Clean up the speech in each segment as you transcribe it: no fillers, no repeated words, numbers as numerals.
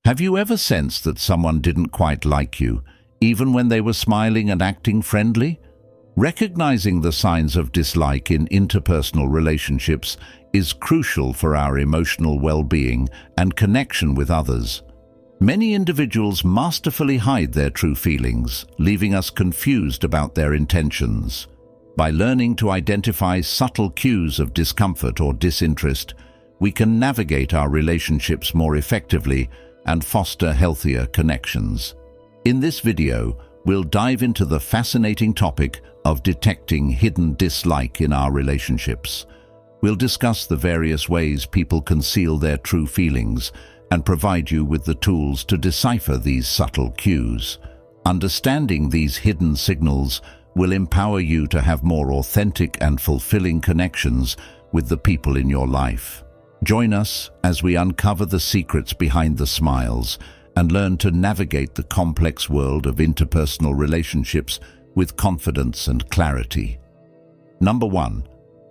Have you ever sensed that someone didn't quite like you, even when they were smiling and acting friendly? Recognizing the signs of dislike in interpersonal relationships is crucial for our emotional well-being and connection with others. Many individuals masterfully hide their true feelings, leaving us confused about their intentions. By learning to identify subtle cues of discomfort or disinterest, we can navigate our relationships more effectively and foster healthier connections. In this video, we'll dive into the fascinating topic of detecting hidden dislike in our relationships. We'll discuss the various ways people conceal their true feelings and provide you with the tools to decipher these subtle cues. Understanding these hidden signals will empower you to have more authentic and fulfilling connections with the people in your life. Join us as we uncover the secrets behind the smiles and learn to navigate the complex world of interpersonal relationships with confidence and clarity. Number 1.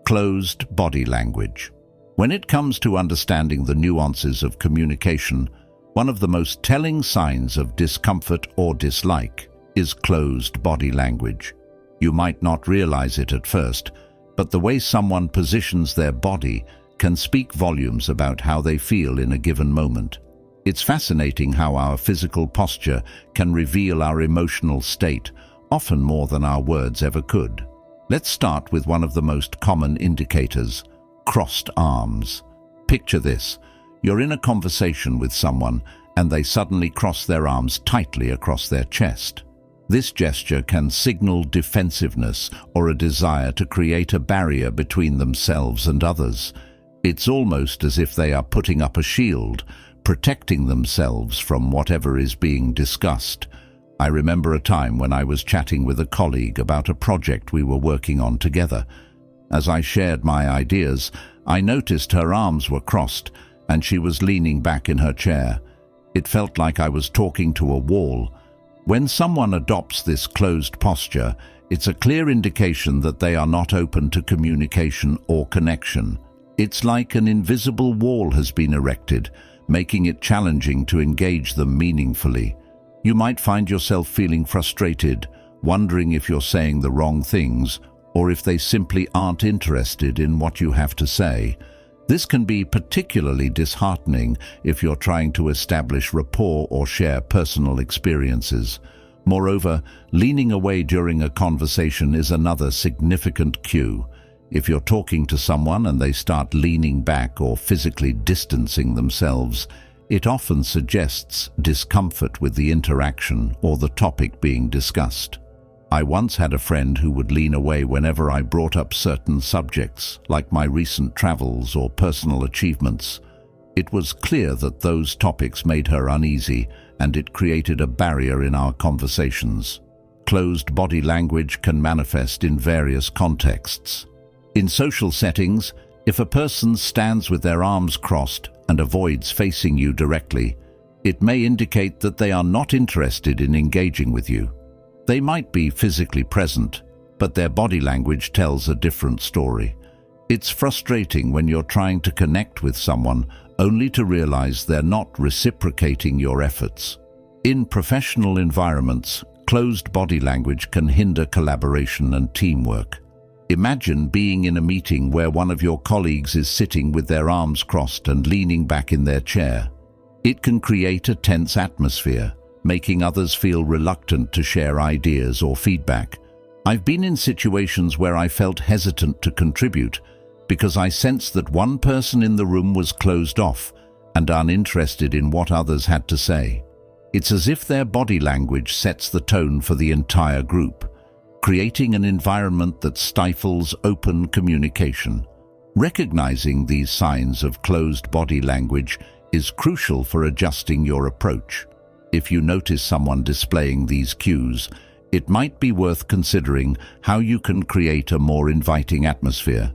Closed body language. When it comes to understanding the nuances of communication, one of the most telling signs of discomfort or dislike is closed body language. You might not realize it at first, but the way someone positions their body can speak volumes about how they feel in a given moment. It's fascinating how our physical posture can reveal our emotional state, often more than our words ever could. Let's start with one of the most common indicators: crossed arms. Picture this. You're in a conversation with someone and they suddenly cross their arms tightly across their chest. This gesture can signal defensiveness or a desire to create a barrier between themselves and others. It's almost as if they are putting up a shield, protecting themselves from whatever is being discussed. I remember a time when I was chatting with a colleague about a project we were working on together. As I shared my ideas, I noticed her arms were crossed and she was leaning back in her chair. It felt like I was talking to a wall. When someone adopts this closed posture, it's a clear indication that they are not open to communication or connection. It's like an invisible wall has been erected, making it challenging to engage them meaningfully. You might find yourself feeling frustrated, wondering if you're saying the wrong things, or if they simply aren't interested in what you have to say. This can be particularly disheartening if you're trying to establish rapport or share personal experiences. Moreover, leaning away during a conversation is another significant cue. If you're talking to someone and they start leaning back or physically distancing themselves, it often suggests discomfort with the interaction or the topic being discussed. I once had a friend who would lean away whenever I brought up certain subjects, like my recent travels or personal achievements. It was clear that those topics made her uneasy, and it created a barrier in our conversations. Closed body language can manifest in various contexts. In social settings, if a person stands with their arms crossed and avoids facing you directly, it may indicate that they are not interested in engaging with you. They might be physically present, but their body language tells a different story. It's frustrating when you're trying to connect with someone only to realize they're not reciprocating your efforts. In professional environments, closed body language can hinder collaboration and teamwork. Imagine being in a meeting where one of your colleagues is sitting with their arms crossed and leaning back in their chair. It can create a tense atmosphere, making others feel reluctant to share ideas or feedback. I've been in situations where I felt hesitant to contribute because I sensed that one person in the room was closed off and uninterested in what others had to say. It's as if their body language sets the tone for the entire group, creating an environment that stifles open communication. Recognizing these signs of closed body language is crucial for adjusting your approach. If you notice someone displaying these cues, it might be worth considering how you can create a more inviting atmosphere.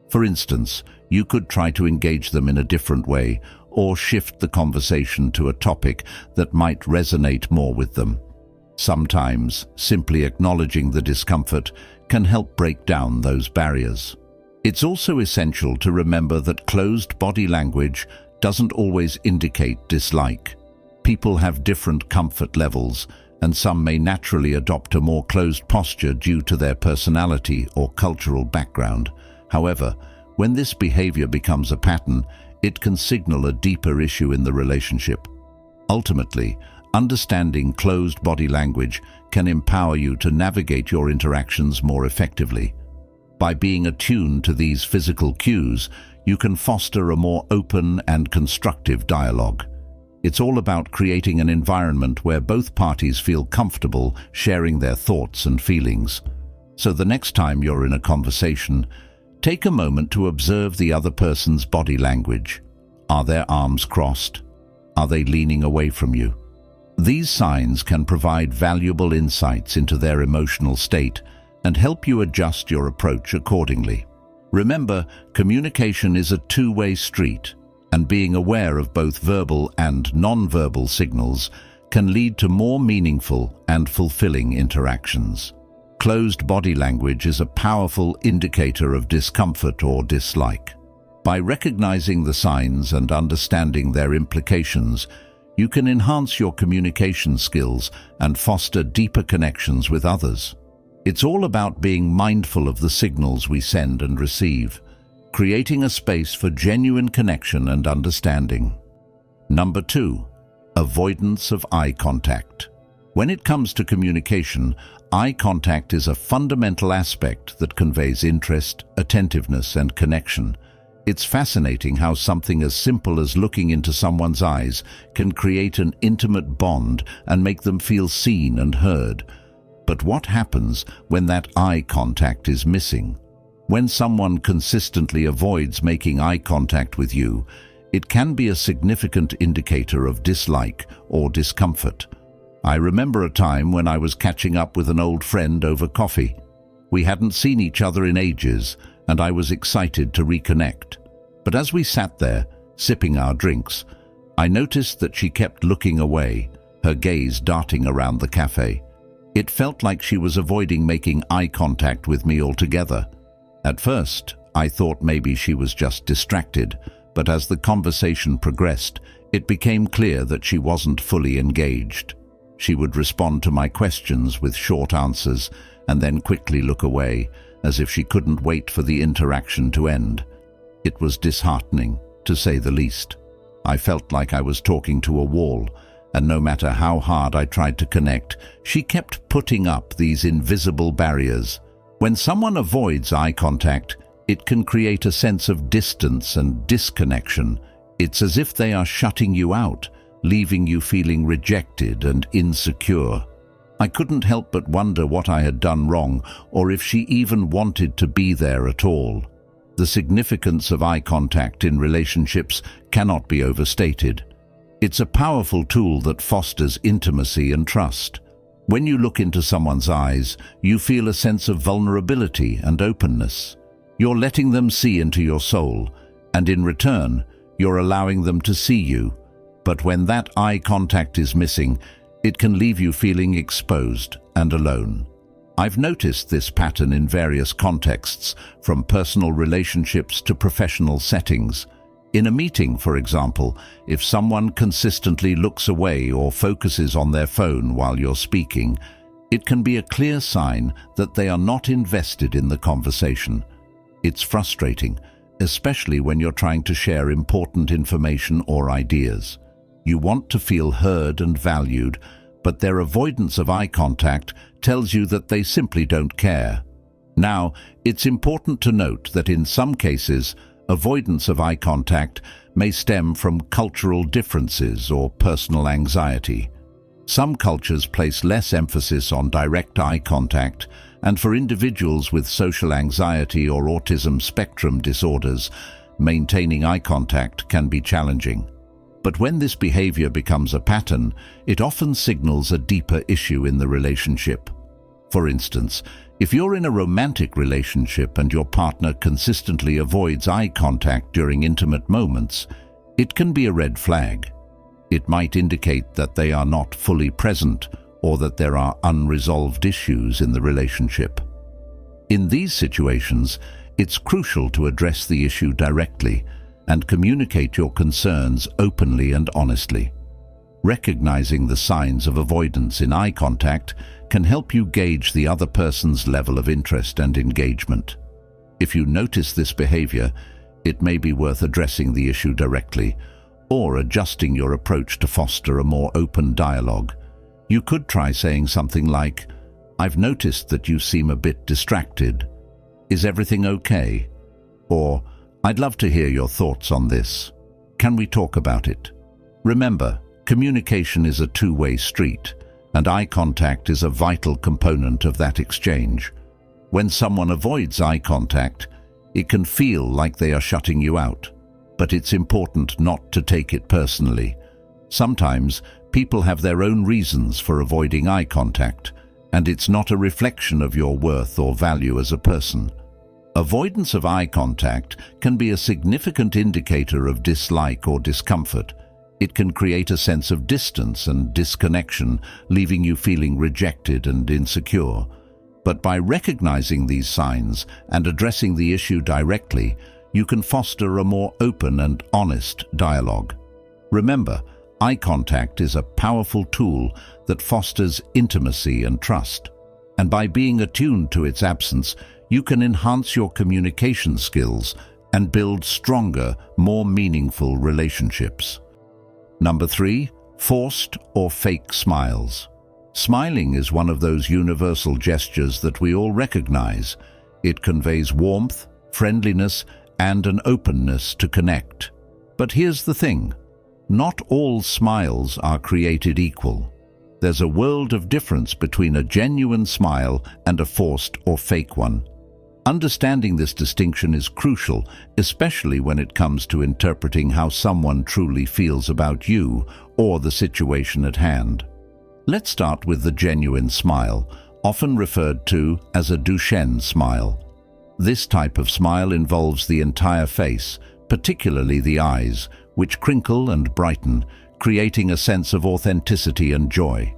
For instance, you could try to engage them in a different way or shift the conversation to a topic that might resonate more with them. Sometimes, simply acknowledging the discomfort can help break down those barriers. It's also essential to remember that closed body language doesn't always indicate dislike. People have different comfort levels, and some may naturally adopt a more closed posture due to their personality or cultural background. However, when this behavior becomes a pattern, it can signal a deeper issue in the relationship. Ultimately, understanding closed body language can empower you to navigate your interactions more effectively. By being attuned to these physical cues, you can foster a more open and constructive dialogue. It's all about creating an environment where both parties feel comfortable sharing their thoughts and feelings. So the next time you're in a conversation, take a moment to observe the other person's body language. Are their arms crossed? Are they leaning away from you? These signs can provide valuable insights into their emotional state and help you adjust your approach accordingly. Remember, communication is a two-way street, and being aware of both verbal and non-verbal signals can lead to more meaningful and fulfilling interactions. Closed body language is a powerful indicator of discomfort or dislike. By recognizing the signs and understanding their implications, you can enhance your communication skills and foster deeper connections with others. It's all about being mindful of the signals we send and receive, creating a space for genuine connection and understanding. Number 2, avoidance of eye contact. When it comes to communication, eye contact is a fundamental aspect that conveys interest, attentiveness, and connection. It's fascinating how something as simple as looking into someone's eyes can create an intimate bond and make them feel seen and heard. But what happens when that eye contact is missing? When someone consistently avoids making eye contact with you, it can be a significant indicator of dislike or discomfort. I remember a time when I was catching up with an old friend over coffee. We hadn't seen each other in ages, and I was excited to reconnect. But as we sat there, sipping our drinks, I noticed that she kept looking away, her gaze darting around the cafe. It felt like she was avoiding making eye contact with me altogether. At first, I thought maybe she was just distracted, but as the conversation progressed, it became clear that she wasn't fully engaged. She would respond to my questions with short answers and then quickly look away, as if she couldn't wait for the interaction to end. It was disheartening, to say the least. I felt like I was talking to a wall, and no matter how hard I tried to connect, she kept putting up these invisible barriers. When someone avoids eye contact, it can create a sense of distance and disconnection. It's as if they are shutting you out, leaving you feeling rejected and insecure. I couldn't help but wonder what I had done wrong, or if she even wanted to be there at all. The significance of eye contact in relationships cannot be overstated. It's a powerful tool that fosters intimacy and trust. When you look into someone's eyes, you feel a sense of vulnerability and openness. You're letting them see into your soul, and in return, you're allowing them to see you. But when that eye contact is missing, it can leave you feeling exposed and alone. I've noticed this pattern in various contexts, from personal relationships to professional settings. In a meeting, for example, if someone consistently looks away or focuses on their phone while you're speaking, it can be a clear sign that they are not invested in the conversation. It's frustrating, especially when you're trying to share important information or ideas. You want to feel heard and valued, but their avoidance of eye contact tells you that they simply don't care. Now, it's important to note that in some cases, avoidance of eye contact may stem from cultural differences or personal anxiety. Some cultures place less emphasis on direct eye contact, and for individuals with social anxiety or autism spectrum disorders, maintaining eye contact can be challenging. But when this behavior becomes a pattern, it often signals a deeper issue in the relationship. For instance, if you're in a romantic relationship and your partner consistently avoids eye contact during intimate moments, it can be a red flag. It might indicate that they are not fully present or that there are unresolved issues in the relationship. In these situations, it's crucial to address the issue directly and communicate your concerns openly and honestly. Recognizing the signs of avoidance in eye contact can help you gauge the other person's level of interest and engagement. If you notice this behavior, it may be worth addressing the issue directly or adjusting your approach to foster a more open dialogue. You could try saying something like, "I've noticed that you seem a bit distracted. Is everything okay?" Or, "I'd love to hear your thoughts on this. Can we talk about it?" Remember, communication is a two-way street, and eye contact is a vital component of that exchange. When someone avoids eye contact, it can feel like they are shutting you out, but it's important not to take it personally. Sometimes people have their own reasons for avoiding eye contact, and it's not a reflection of your worth or value as a person. Avoidance of eye contact can be a significant indicator of dislike or discomfort. It can create a sense of distance and disconnection, leaving you feeling rejected and insecure. But by recognizing these signs and addressing the issue directly, you can foster a more open and honest dialogue. Remember, eye contact is a powerful tool that fosters intimacy and trust. And by being attuned to its absence, you can enhance your communication skills and build stronger, more meaningful relationships. Number 3, forced or fake smiles. Smiling is one of those universal gestures that we all recognize. It conveys warmth, friendliness, and an openness to connect. But here's the thing. Not all smiles are created equal. There's a world of difference between a genuine smile and a forced or fake one. Understanding this distinction is crucial, especially when it comes to interpreting how someone truly feels about you or the situation at hand. Let's start with the genuine smile, often referred to as a Duchenne smile. This type of smile involves the entire face, particularly the eyes, which crinkle and brighten, creating a sense of authenticity and joy.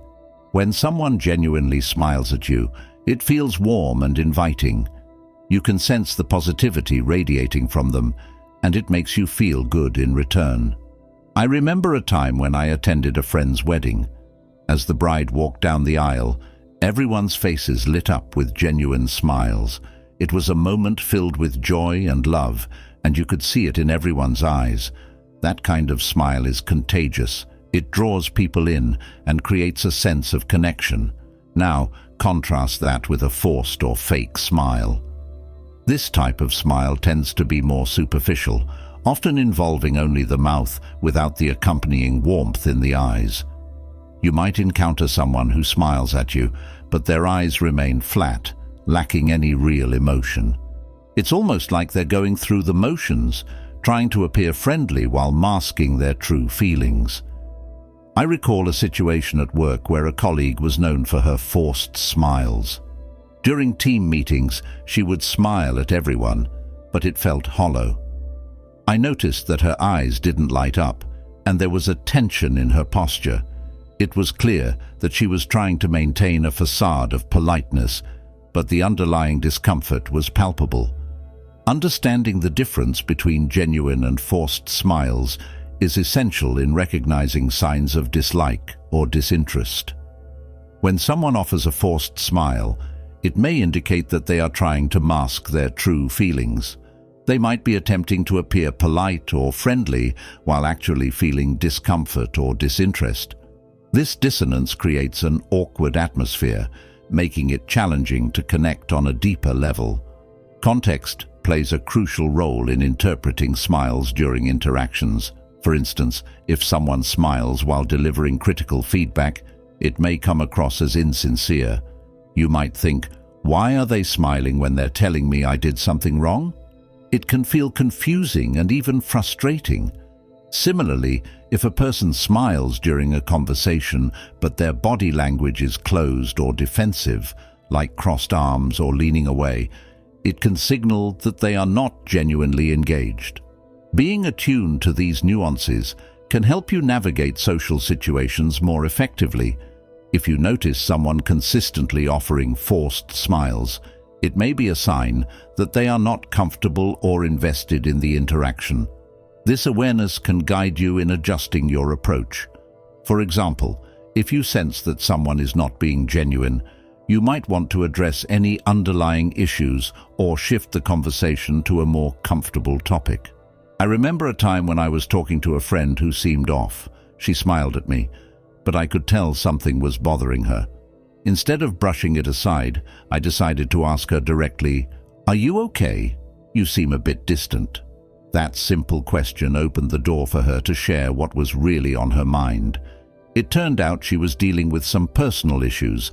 When someone genuinely smiles at you, it feels warm and inviting. You can sense the positivity radiating from them, and it makes you feel good in return. I remember a time when I attended a friend's wedding. As the bride walked down the aisle, everyone's faces lit up with genuine smiles. It was a moment filled with joy and love, and you could see it in everyone's eyes. That kind of smile is contagious. It draws people in and creates a sense of connection. Now, contrast that with a forced or fake smile. This type of smile tends to be more superficial, often involving only the mouth without the accompanying warmth in the eyes. You might encounter someone who smiles at you, but their eyes remain flat, lacking any real emotion. It's almost like they're going through the motions, trying to appear friendly while masking their true feelings. I recall a situation at work where a colleague was known for her forced smiles. During team meetings, she would smile at everyone, but it felt hollow. I noticed that her eyes didn't light up, and there was a tension in her posture. It was clear that she was trying to maintain a facade of politeness, but the underlying discomfort was palpable. Understanding the difference between genuine and forced smiles is essential in recognizing signs of dislike or disinterest. When someone offers a forced smile, it may indicate that they are trying to mask their true feelings. They might be attempting to appear polite or friendly while actually feeling discomfort or disinterest. This dissonance creates an awkward atmosphere, making it challenging to connect on a deeper level. Context plays a crucial role in interpreting smiles during interactions. For instance, if someone smiles while delivering critical feedback, it may come across as insincere. You might think, "Why are they smiling when they're telling me I did something wrong?" It can feel confusing and even frustrating. Similarly, if a person smiles during a conversation but their body language is closed or defensive, like crossed arms or leaning away, it can signal that they are not genuinely engaged. Being attuned to these nuances can help you navigate social situations more effectively. If you notice someone consistently offering forced smiles, it may be a sign that they are not comfortable or invested in the interaction. This awareness can guide you in adjusting your approach. For example, if you sense that someone is not being genuine, you might want to address any underlying issues or shift the conversation to a more comfortable topic. I remember a time when I was talking to a friend who seemed off. She smiled at me, but I could tell something was bothering her. Instead of brushing it aside, I decided to ask her directly, "Are you okay? You seem a bit distant." That simple question opened the door for her to share what was really on her mind. It turned out she was dealing with some personal issues,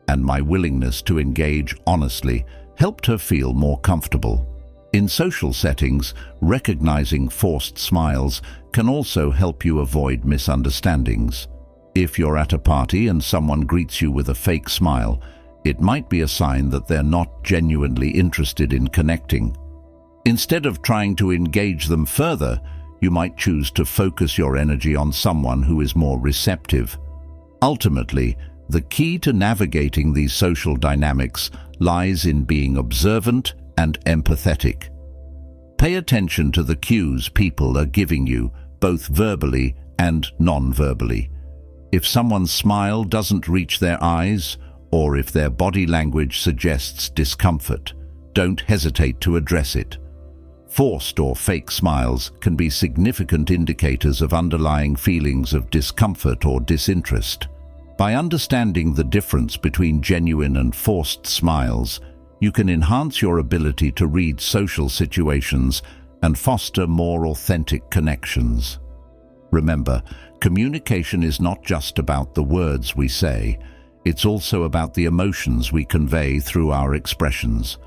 and my willingness to engage honestly helped her feel more comfortable. In social settings, recognizing forced smiles can also help you avoid misunderstandings. If you're at a party and someone greets you with a fake smile, it might be a sign that they're not genuinely interested in connecting. Instead of trying to engage them further, you might choose to focus your energy on someone who is more receptive. Ultimately, the key to navigating these social dynamics lies in being observant and empathetic. Pay attention to the cues people are giving you, both verbally and non-verbally. If someone's smile doesn't reach their eyes, or if their body language suggests discomfort, don't hesitate to address it. Forced or fake smiles can be significant indicators of underlying feelings of discomfort or disinterest. By understanding the difference between genuine and forced smiles, you can enhance your ability to read social situations and foster more authentic connections. Remember, communication is not just about the words we say, it's also about the emotions we convey through our expressions.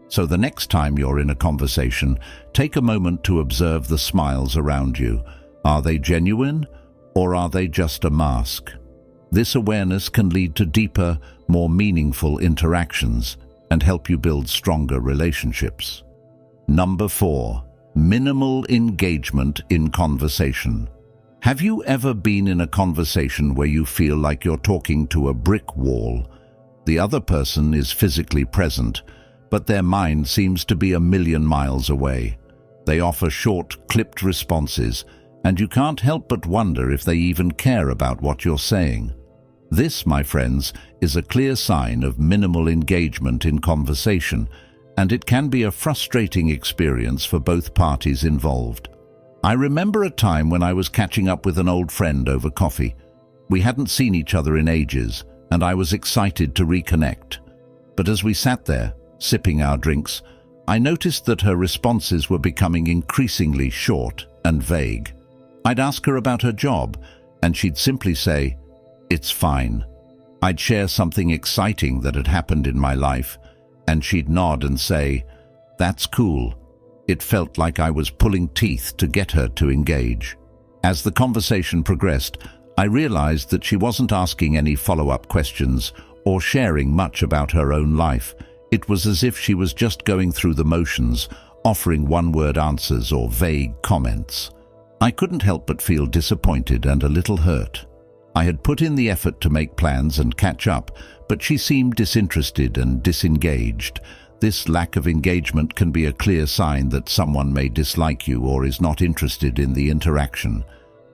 So the next time you're in a conversation, take a moment to observe the smiles around you. Are they genuine, or are they just a mask? This awareness can lead to deeper, more meaningful interactions and help you build stronger relationships. Number 4. Minimal engagement in conversation. Have you ever been in a conversation where you feel like you're talking to a brick wall? The other person is physically present, but their mind seems to be a million miles away. They offer short, clipped responses, and you can't help but wonder if they even care about what you're saying. This, my friends, is a clear sign of minimal engagement in conversation, and it can be a frustrating experience for both parties involved. I remember a time when I was catching up with an old friend over coffee. We hadn't seen each other in ages, and I was excited to reconnect. But as we sat there, sipping our drinks, I noticed that her responses were becoming increasingly short and vague. I'd ask her about her job, and she'd simply say, "It's fine." I'd share something exciting that had happened in my life, and she'd nod and say, "That's cool." It felt like I was pulling teeth to get her to engage. As the conversation progressed, I realized that she wasn't asking any follow-up questions or sharing much about her own life. It was as if she was just going through the motions, offering one-word answers or vague comments. I couldn't help but feel disappointed and a little hurt. I had put in the effort to make plans and catch up, but she seemed disinterested and disengaged. This lack of engagement can be a clear sign that someone may dislike you or is not interested in the interaction.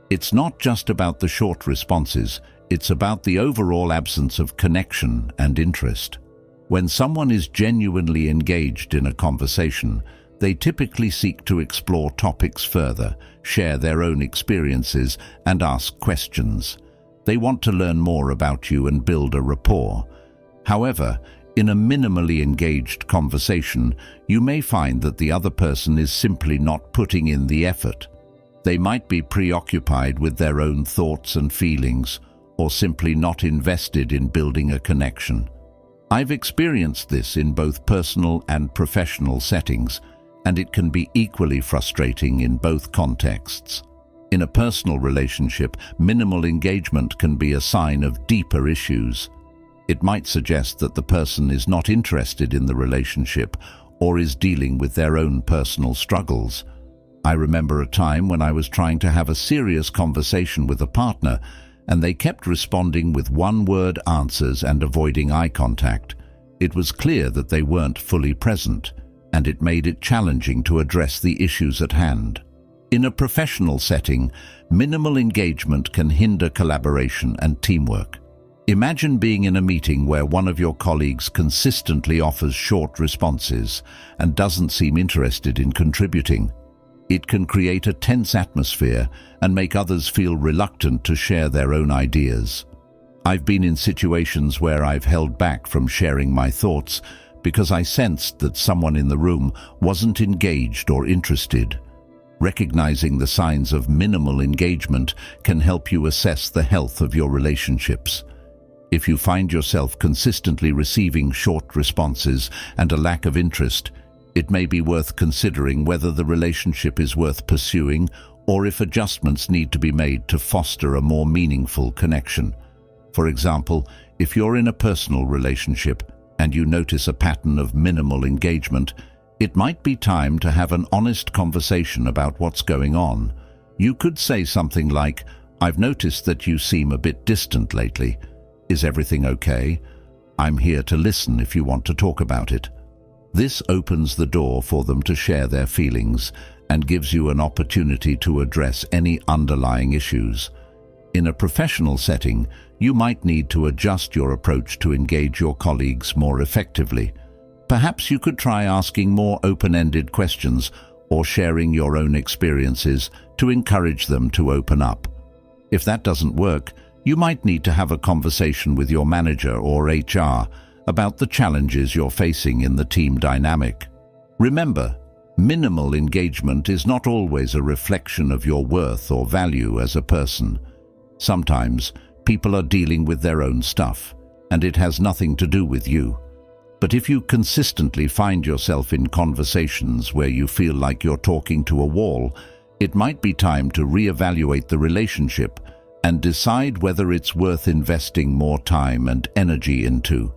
It's not just about the short responses, it's about the overall absence of connection and interest. When someone is genuinely engaged in a conversation, they typically seek to explore topics further, share their own experiences, and ask questions. They want to learn more about you and build a rapport. However, in a minimally engaged conversation, you may find that the other person is simply not putting in the effort. They might be preoccupied with their own thoughts and feelings, or simply not invested in building a connection. I've experienced this in both personal and professional settings, and it can be equally frustrating in both contexts. In a personal relationship, minimal engagement can be a sign of deeper issues. It might suggest that the person is not interested in the relationship or is dealing with their own personal struggles. I remember a time when I was trying to have a serious conversation with a partner, and they kept responding with one-word answers and avoiding eye contact. It was clear that they weren't fully present, and it made it challenging to address the issues at hand. In a professional setting, minimal engagement can hinder collaboration and teamwork. Imagine being in a meeting where one of your colleagues consistently offers short responses and doesn't seem interested in contributing. It can create a tense atmosphere and make others feel reluctant to share their own ideas. I've been in situations where I've held back from sharing my thoughts because I sensed that someone in the room wasn't engaged or interested. Recognizing the signs of minimal engagement can help you assess the health of your relationships. If you find yourself consistently receiving short responses and a lack of interest, it may be worth considering whether the relationship is worth pursuing or if adjustments need to be made to foster a more meaningful connection. For example, if you're in a personal relationship and you notice a pattern of minimal engagement, it might be time to have an honest conversation about what's going on. You could say something like, "I've noticed that you seem a bit distant lately. Is everything okay? I'm here to listen if you want to talk about it." This opens the door for them to share their feelings and gives you an opportunity to address any underlying issues. In a professional setting, you might need to adjust your approach to engage your colleagues more effectively. Perhaps you could try asking more open-ended questions or sharing your own experiences to encourage them to open up. If that doesn't work, you might need to have a conversation with your manager or HR about the challenges you're facing in the team dynamic. Remember, minimal engagement is not always a reflection of your worth or value as a person. Sometimes, people are dealing with their own stuff, and it has nothing to do with you. But if you consistently find yourself in conversations where you feel like you're talking to a wall, it might be time to reevaluate the relationship and decide whether it's worth investing more time and energy into.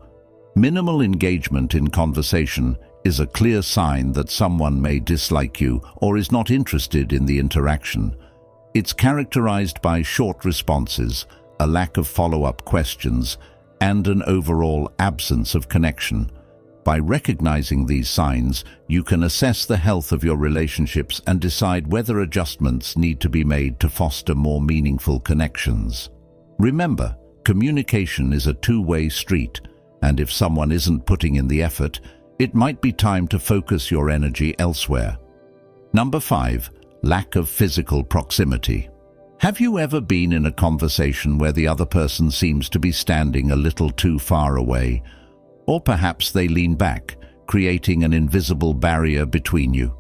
Minimal engagement in conversation is a clear sign that someone may dislike you or is not interested in the interaction. It's characterized by short responses, a lack of follow-up questions, and an overall absence of connection. By recognizing these signs, you can assess the health of your relationships and decide whether adjustments need to be made to foster more meaningful connections. Remember, communication is a two-way street, and if someone isn't putting in the effort, it might be time to focus your energy elsewhere. Number 5, lack of physical proximity. Have you ever been in a conversation where the other person seems to be standing a little too far away? Or perhaps they lean back, creating an invisible barrier between you.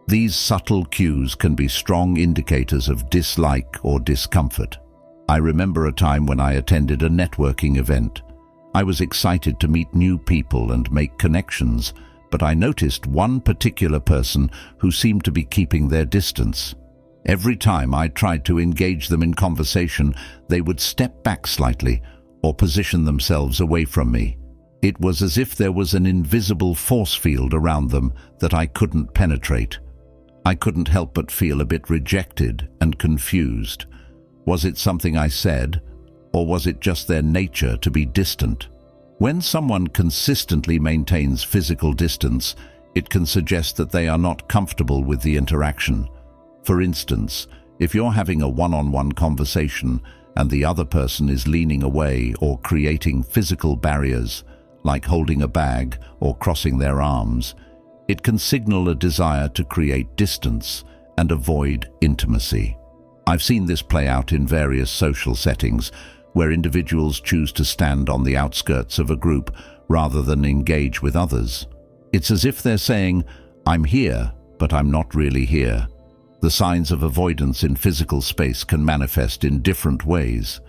These subtle cues can be strong indicators of dislike or discomfort. I remember a time when I attended a networking event. I was excited to meet new people and make connections, but I noticed one particular person who seemed to be keeping their distance. Every time I tried to engage them in conversation, they would step back slightly or position themselves away from me. It was as if there was an invisible force field around them that I couldn't penetrate. I couldn't help but feel a bit rejected and confused. Was it something I said, or was it just their nature to be distant? When someone consistently maintains physical distance, it can suggest that they are not comfortable with the interaction. For instance, if you're having a one-on-one conversation and the other person is leaning away or creating physical barriers, like holding a bag or crossing their arms, it can signal a desire to create distance and avoid intimacy. I've seen this play out in various social settings, where individuals choose to stand on the outskirts of a group rather than engage with others. It's as if they're saying, "I'm here, but I'm not really here." The signs of avoidance in physical space can manifest in different ways.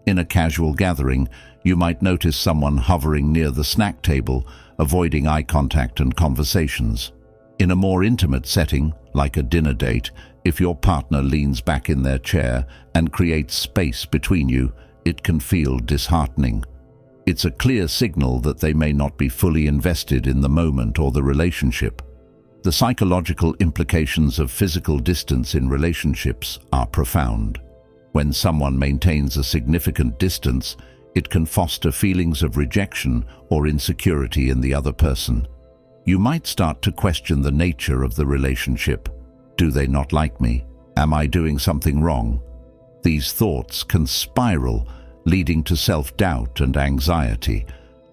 In a casual gathering, you might notice someone hovering near the snack table, avoiding eye contact and conversations. In a more intimate setting, like a dinner date, if your partner leans back in their chair and creates space between you, it can feel disheartening. It's a clear signal that they may not be fully invested in the moment or the relationship. The psychological implications of physical distance in relationships are profound. When someone maintains a significant distance, it can foster feelings of rejection or insecurity in the other person. You might start to question the nature of the relationship. Do they not like me? Am I doing something wrong? These thoughts can spiral, leading to self-doubt and anxiety.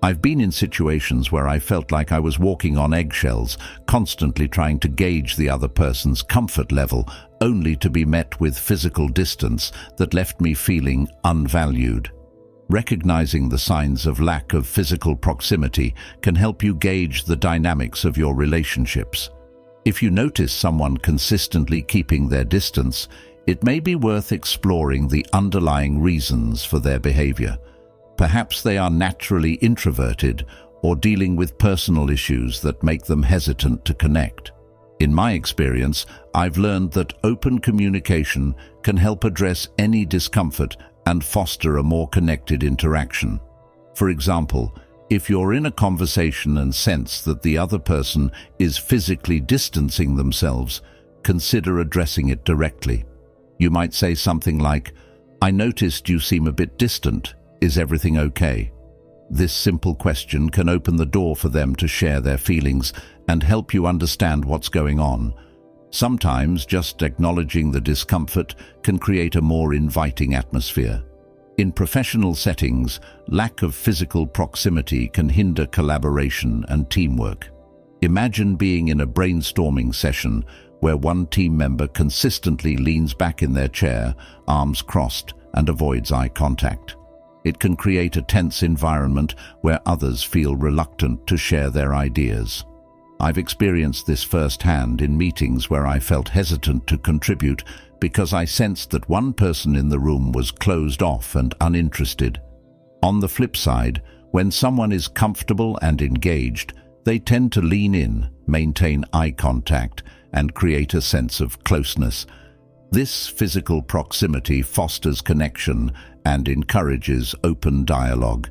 I've been in situations where I felt like I was walking on eggshells, constantly trying to gauge the other person's comfort level, only to be met with physical distance that left me feeling unvalued. Recognizing the signs of lack of physical proximity can help you gauge the dynamics of your relationships. If you notice someone consistently keeping their distance, it may be worth exploring the underlying reasons for their behavior. Perhaps they are naturally introverted or dealing with personal issues that make them hesitant to connect. In my experience, I've learned that open communication can help address any discomfort and foster a more connected interaction. For example, if you're in a conversation and sense that the other person is physically distancing themselves, consider addressing it directly. You might say something like, "I noticed you seem a bit distant. Is everything okay?" This simple question can open the door for them to share their feelings and help you understand what's going on. Sometimes just acknowledging the discomfort can create a more inviting atmosphere. In professional settings, lack of physical proximity can hinder collaboration and teamwork. Imagine being in a brainstorming session where one team member consistently leans back in their chair, arms crossed, and avoids eye contact. It can create a tense environment where others feel reluctant to share their ideas. I've experienced this firsthand in meetings where I felt hesitant to contribute because I sensed that one person in the room was closed off and uninterested. On the flip side, when someone is comfortable and engaged, they tend to lean in, maintain eye contact, and create a sense of closeness. This physical proximity fosters connection and encourages open dialogue.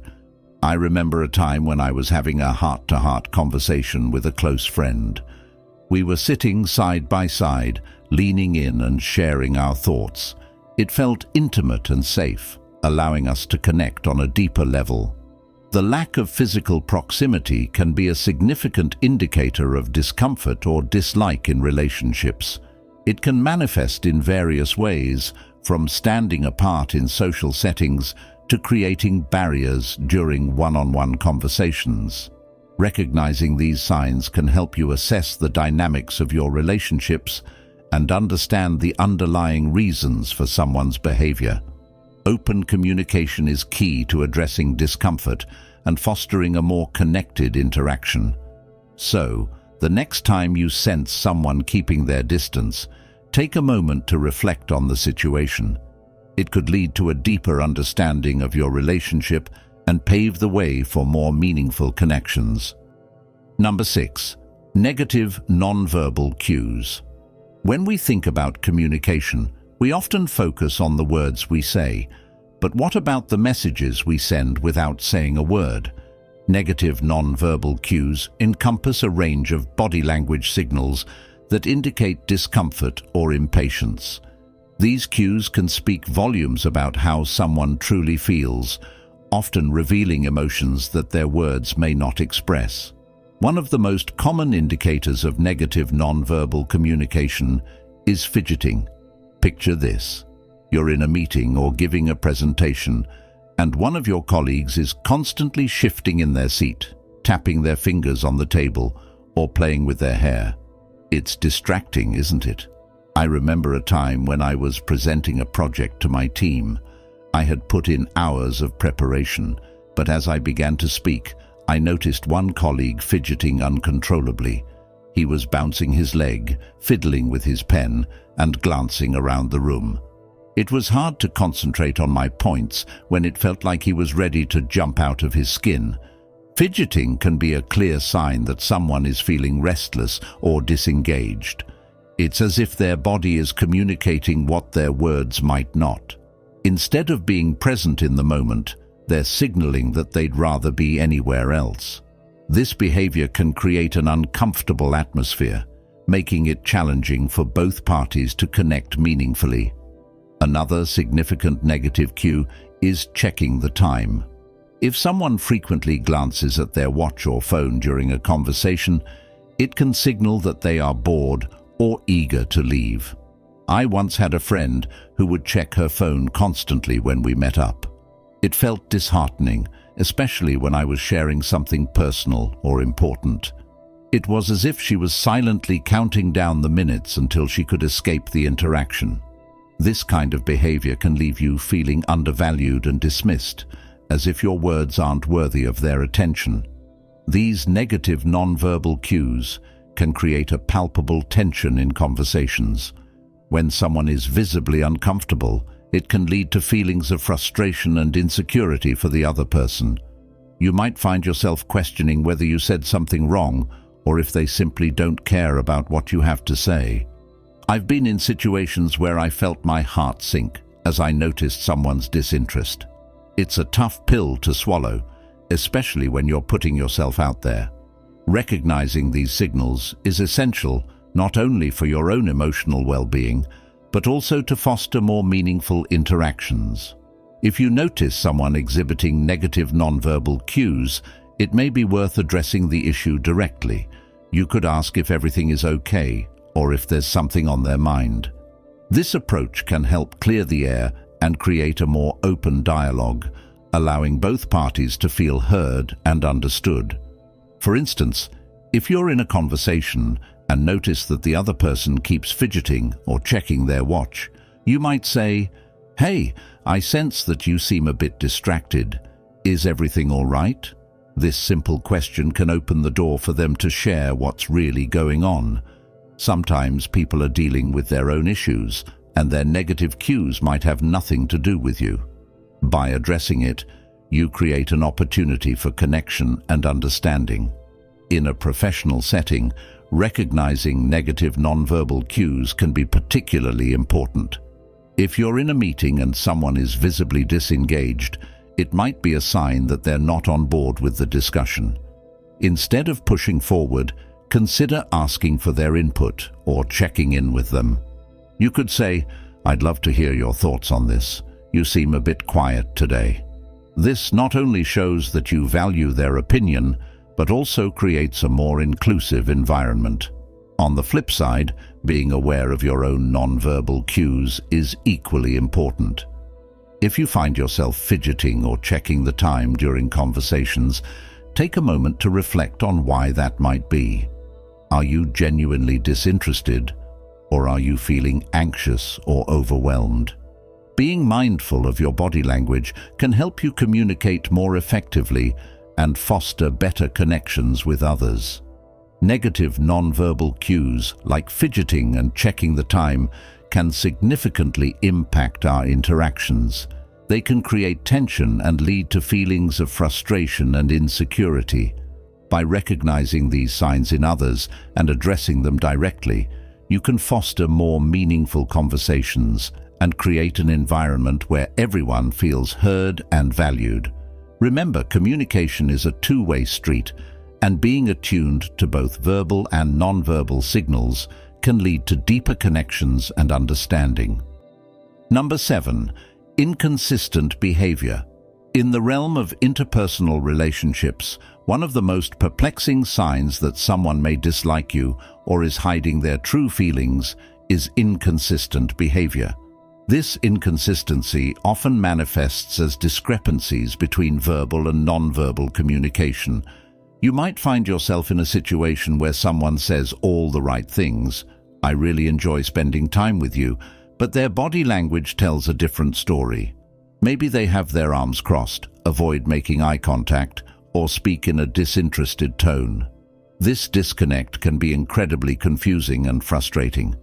I remember a time when I was having a heart-to-heart conversation with a close friend. We were sitting side by side, leaning in and sharing our thoughts. It felt intimate and safe, allowing us to connect on a deeper level. The lack of physical proximity can be a significant indicator of discomfort or dislike in relationships. It can manifest in various ways, from standing apart in social settings to creating barriers during one-on-one conversations. Recognizing these signs can help you assess the dynamics of your relationships and understand the underlying reasons for someone's behavior. Open communication is key to addressing discomfort and fostering a more connected interaction. So, the next time you sense someone keeping their distance, take a moment to reflect on the situation. It could lead to a deeper understanding of your relationship and pave the way for more meaningful connections. Number 6. Negative nonverbal cues. When we think about communication, we often focus on the words we say. But what about the messages we send without saying a word? Negative nonverbal cues encompass a range of body language signals that indicate discomfort or impatience. These cues can speak volumes about how someone truly feels, often revealing emotions that their words may not express. One of the most common indicators of negative nonverbal communication is fidgeting. Picture this. You're in a meeting or giving a presentation, and one of your colleagues is constantly shifting in their seat, tapping their fingers on the table, or playing with their hair. It's distracting, isn't it? I remember a time when I was presenting a project to my team. I had put in hours of preparation, but as I began to speak, I noticed one colleague fidgeting uncontrollably. He was bouncing his leg, fiddling with his pen, and glancing around the room. It was hard to concentrate on my points when it felt like he was ready to jump out of his skin. Fidgeting can be a clear sign that someone is feeling restless or disengaged. It's as if their body is communicating what their words might not. Instead of being present in the moment, they're signaling that they'd rather be anywhere else. This behavior can create an uncomfortable atmosphere, making it challenging for both parties to connect meaningfully. Another significant negative cue is checking the time. If someone frequently glances at their watch or phone during a conversation, it can signal that they are bored or eager to leave. I once had a friend who would check her phone constantly when we met up. It felt disheartening, especially when I was sharing something personal or important. It was as if she was silently counting down the minutes until she could escape the interaction. This kind of behavior can leave you feeling undervalued and dismissed, as if your words aren't worthy of their attention. These negative nonverbal cues can create a palpable tension in conversations. When someone is visibly uncomfortable, it can lead to feelings of frustration and insecurity for the other person. You might find yourself questioning whether you said something wrong or if they simply don't care about what you have to say. I've been in situations where I felt my heart sink as I noticed someone's disinterest. It's a tough pill to swallow, especially when you're putting yourself out there. Recognizing these signals is essential not only for your own emotional well-being, but also to foster more meaningful interactions. If you notice someone exhibiting negative nonverbal cues, it may be worth addressing the issue directly. You could ask if everything is okay, or if there's something on their mind. This approach can help clear the air and create a more open dialogue, allowing both parties to feel heard and understood. For instance, if you're in a conversation and notice that the other person keeps fidgeting or checking their watch, you might say, "Hey, I sense that you seem a bit distracted. Is everything all right?" This simple question can open the door for them to share what's really going on. Sometimes people are dealing with their own issues, and their negative cues might have nothing to do with you. By addressing it, you create an opportunity for connection and understanding. In a professional setting, recognizing negative nonverbal cues can be particularly important. If you're in a meeting and someone is visibly disengaged, it might be a sign that they're not on board with the discussion. Instead of pushing forward, consider asking for their input or checking in with them. You could say, "I'd love to hear your thoughts on this. You seem a bit quiet today." This not only shows that you value their opinion, but also creates a more inclusive environment. On the flip side, being aware of your own nonverbal cues is equally important. If you find yourself fidgeting or checking the time during conversations, take a moment to reflect on why that might be. Are you genuinely disinterested, or are you feeling anxious or overwhelmed? Being mindful of your body language can help you communicate more effectively and foster better connections with others. Negative nonverbal cues, like fidgeting and checking the time, can significantly impact our interactions. They can create tension and lead to feelings of frustration and insecurity. By recognizing these signs in others and addressing them directly, you can foster more meaningful conversations and create an environment where everyone feels heard and valued. Remember, communication is a two-way street, and being attuned to both verbal and nonverbal signals can lead to deeper connections and understanding. Number 7. Inconsistent behavior. In the realm of interpersonal relationships, one of the most perplexing signs that someone may dislike you or is hiding their true feelings is inconsistent behavior. This inconsistency often manifests as discrepancies between verbal and nonverbal communication. You might find yourself in a situation where someone says all the right things, "I really enjoy spending time with you," but their body language tells a different story. Maybe they have their arms crossed, avoid making eye contact, or speak in a disinterested tone. This disconnect can be incredibly confusing and frustrating.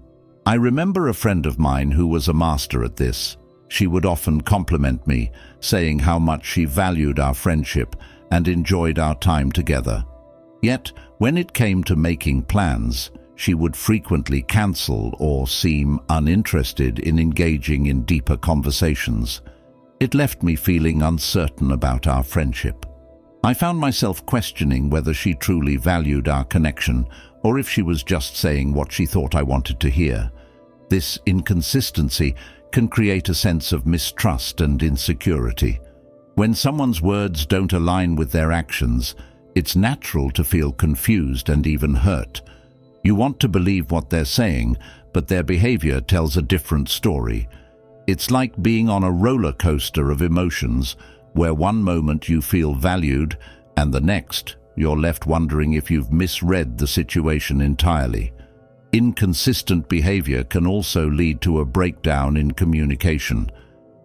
I remember a friend of mine who was a master at this. She would often compliment me, saying how much she valued our friendship and enjoyed our time together. Yet, when it came to making plans, she would frequently cancel or seem uninterested in engaging in deeper conversations. It left me feeling uncertain about our friendship. I found myself questioning whether she truly valued our connection or if she was just saying what she thought I wanted to hear. This inconsistency can create a sense of mistrust and insecurity. When someone's words don't align with their actions, it's natural to feel confused and even hurt. You want to believe what they're saying, but their behavior tells a different story. It's like being on a roller coaster of emotions, where one moment you feel valued and the next you're left wondering if you've misread the situation entirely. Inconsistent behavior can also lead to a breakdown in communication.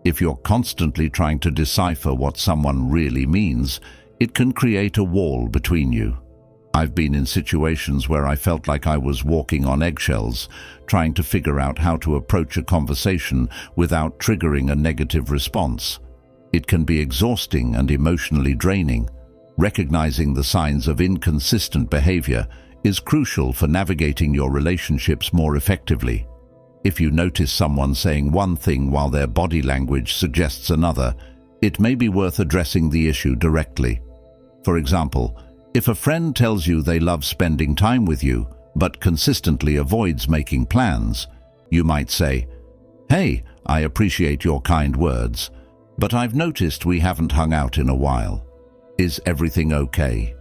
If you're constantly trying to decipher what someone really means, it can create a wall between you. I've been in situations where I felt like I was walking on eggshells, trying to figure out how to approach a conversation without triggering a negative response. It can be exhausting and emotionally draining. Recognizing the signs of inconsistent behavior is crucial for navigating your relationships more effectively. If you notice someone saying one thing while their body language suggests another, it may be worth addressing the issue directly. For example, if a friend tells you they love spending time with you, but consistently avoids making plans, you might say, "Hey, I appreciate your kind words, but I've noticed we haven't hung out in a while. Is everything okay?"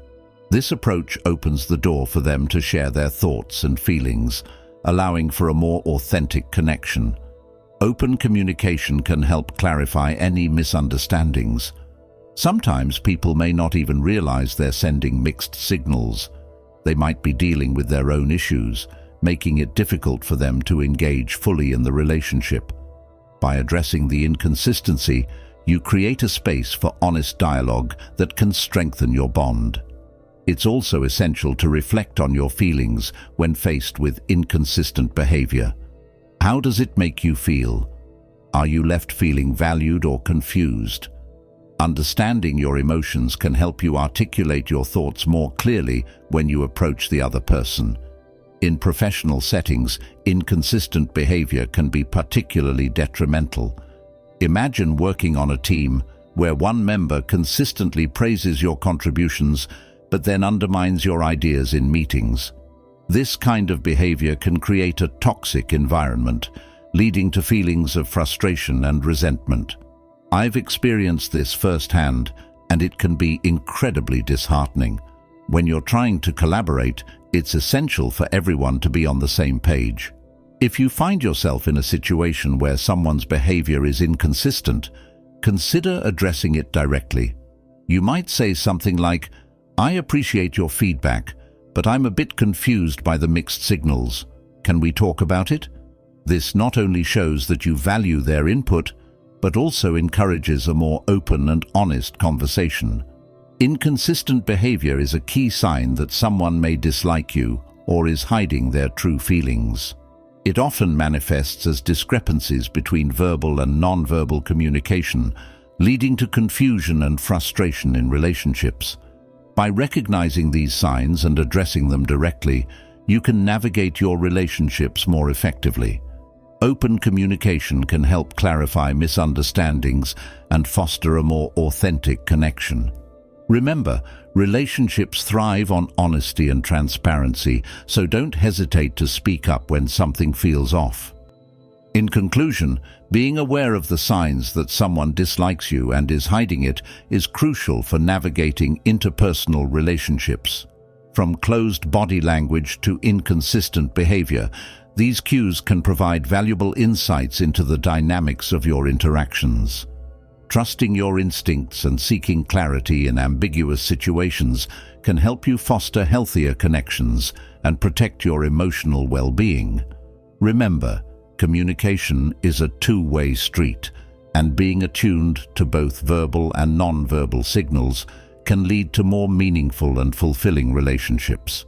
This approach opens the door for them to share their thoughts and feelings, allowing for a more authentic connection. Open communication can help clarify any misunderstandings. Sometimes people may not even realize they're sending mixed signals. They might be dealing with their own issues, making it difficult for them to engage fully in the relationship. By addressing the inconsistency, you create a space for honest dialogue that can strengthen your bond. It's also essential to reflect on your feelings when faced with inconsistent behavior. How does it make you feel? Are you left feeling valued or confused? Understanding your emotions can help you articulate your thoughts more clearly when you approach the other person. In professional settings, inconsistent behavior can be particularly detrimental. Imagine working on a team where one member consistently praises your contributions but then undermines your ideas in meetings. This kind of behavior can create a toxic environment, leading to feelings of frustration and resentment. I've experienced this firsthand, and it can be incredibly disheartening. When you're trying to collaborate, it's essential for everyone to be on the same page. If you find yourself in a situation where someone's behavior is inconsistent, consider addressing it directly. You might say something like, "I appreciate your feedback, but I'm a bit confused by the mixed signals. Can we talk about it?" This not only shows that you value their input, but also encourages a more open and honest conversation. Inconsistent behavior is a key sign that someone may dislike you or is hiding their true feelings. It often manifests as discrepancies between verbal and non-verbal communication, leading to confusion and frustration in relationships. By recognizing these signs and addressing them directly, you can navigate your relationships more effectively. Open communication can help clarify misunderstandings and foster a more authentic connection. Remember, relationships thrive on honesty and transparency, so don't hesitate to speak up when something feels off. In conclusion, being aware of the signs that someone dislikes you and is hiding it is crucial for navigating interpersonal relationships. From closed body language to inconsistent behavior, these cues can provide valuable insights into the dynamics of your interactions. Trusting your instincts and seeking clarity in ambiguous situations can help you foster healthier connections and protect your emotional well-being. Remember, communication is a two-way street, and being attuned to both verbal and non-verbal signals can lead to more meaningful and fulfilling relationships.